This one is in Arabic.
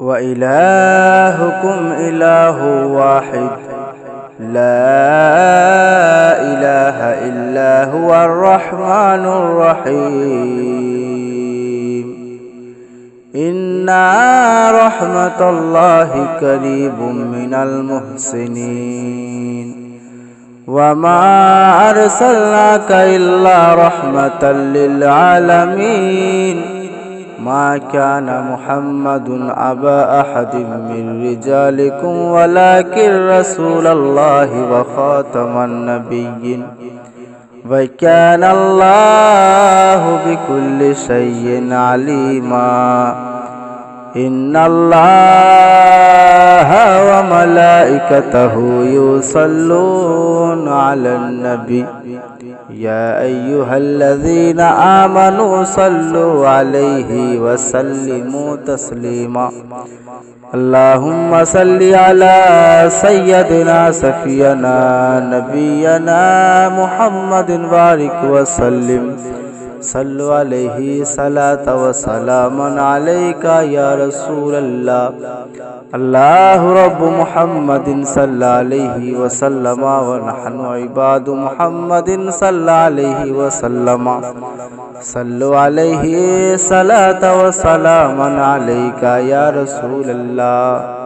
وإلهكم إله واحد لا إله إلا هو الرحمن الرحيم إن رحمة الله قريب من المحسنين وما أرسلناك إلا رحمة للعالمين ما كان محمد أبا أحد من رجالكم ولكن رسول الله وخاتم النبيين وكان الله بكل شيء عليما إن الله وملائكته يصلون على النبي يا أيها الذين آمنوا صلوا عليه وسلموا تسليما اللهم صل على سيدنا سفينا نبينا محمد بارك وسلم صلوا عليه صلاة وسلاما عليك يا رسول الله الله رب محمد صلى عليه وسلم ونحن عباد محمد صلى عليه وسلم صلوا عليه صلاة وسلاما عليك يا رسول الله